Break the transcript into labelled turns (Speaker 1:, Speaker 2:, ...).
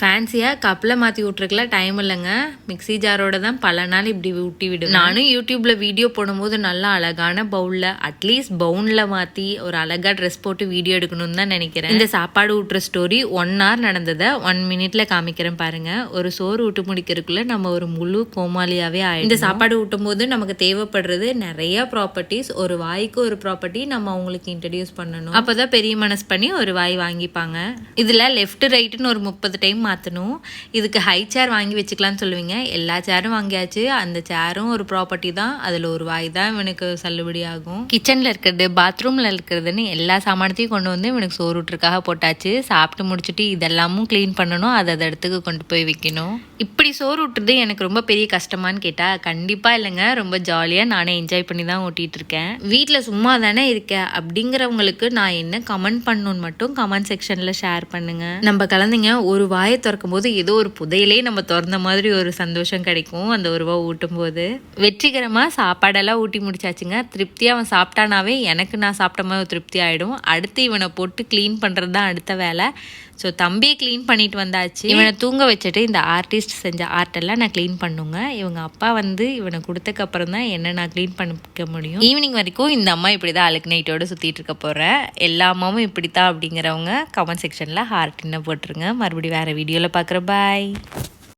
Speaker 1: ஃபேன்சியாக கப்பில் மாற்றி விட்ருக்கலாம் டைம் இல்லைங்க. மிக்ஸி ஜாரோட தான் பல நாள் இப்படி ஊட்டி விடுவேன். நானும் யூடியூப்பில் வீடியோ போடும்போது நல்லா அழகான பவுலில் அட்லீஸ்ட் பவுனில் மாற்றி ஒரு அழகாக ட்ரெஸ் போட்டு வீடியோ எடுக்கணும்னு தான் நினைக்கிறேன். இந்த சாப்பாடு ஊட்டுற ஸ்டோரி 1 hour நடந்ததை 1 minute காமிக்கிறேன் பாருங்கள். ஒரு சோறு ஊட்டு முடிக்கிறதுக்குள்ள நம்ம ஒரு முழு கோமாளியாகவே ஆயிடும். இந்த சாப்பாடு ஊட்டும் போது நமக்கு தேவைப்படுறது நிறைய ப்ராப்பர்ட்டிஸ். ஒரு வாய்க்கு ஒரு ப்ராப்பர்ட்டி நம்ம அவங்களுக்கு இன்ட்ரடியூஸ் பண்ணணும். அப்போ தான் பெரிய மனசு பண்ணி ஒரு வாய் வாங்கிப்பாங்க. இதில் லெஃப்ட் ரைட்டுன்னு ஒரு 30 டைம் மாற்றணும். இதுக்கு ஹை சேர் வாங்கி வச்சுக்கலான்னு சொல்லுவீங்க. எல்லா சேரும் வாங்கியாச்சு. அந்த சேரும் ஒரு ப்ராப்பர்ட்டி தான். அதில் ஒரு வாய் தான் இவனுக்கு சல்லுபடி ஆகும். கிச்சனில் இருக்கிறது, பாத்ரூமில் இருக்கிறதுன்னு எல்லா சாமானத்தையும் கொண்டு வந்து இவனுக்கு சோறு விட்டுருக்காக போட்டாச்சு. சாப்பிட்டு முடிச்சுட்டு இதெல்லாமும் க்ளீன் பண்ணணும். அதை இடத்துக்கு கொண்டு போய் வைக்கணும். இப்படி சோறு விட்டுறது எனக்கு ரொம்ப பெரிய கஷ்டமானு கேட்டால் கண்டிப்பாக இல்லைங்க. ரொம்ப ஜாலியாக நானே என்ஜாய் பண்ணி தான் ஓட்டிகிட்டு இருக்கேன். வீட்டில் சும்மா தானே இருக்கேன் அப்படிங்கிறவங்களுக்கு நான் என்ன கமெண்ட் பண்ணணும்னு மட்டும் கமெண்ட் செக்ஷனில் ஷேர் பண்ணுங்க. நம்ம குழந்தைங்க ஒரு வாயை திறக்கும் போது ஏதோ ஒரு புதையிலே நம்ம திறந்த மாதிரி ஒரு சந்தோஷம் கிடைக்கும். அந்த ஒரு ரூபா ஊட்டும் போது வெற்றிகரமாக சாப்பாடெல்லாம் ஊட்டி முடிச்சாச்சுங்க. திருப்தியாக அவன் சாப்பிட்டானாவே எனக்கு நான் சாப்பிட்ட மாதிரி திருப்தி ஆகிடும். அடுத்து இவனை போட்டு க்ளீன் பண்ணுறது தான் அடுத்த வேலை. ஸோ தம்பியை க்ளீன் பண்ணிட்டு வந்தாச்சு. இவனை தூங்க வச்சுட்டு இந்த ஆர்டிஸ்ட் செஞ்ச ஆர்ட்டெல்லாம் நான் க்ளீன் பண்ணுங்க. இவங்க அப்பா வந்து இவனை கொடுத்தக்கப்புறம் தான் என்ன நான் க்ளீன் பண்ணிக்க முடியும். ஈவினிங் வரைக்கும் இந்த அம்மா இப்படி தான் அழுக்கு நைட்டோடு சுற்றிட்டு இருக்க போகிறேன். எல்லா அம்மாவும் இப்படி தான் அப்படிங்கிறவங்க கமெண்ட் செக்ஷனில் ஹார்ட்ன்னு போட்டுருங்க. மறுபடியும் வேறு வீடியோவில் பார்க்குறேன். பாய்.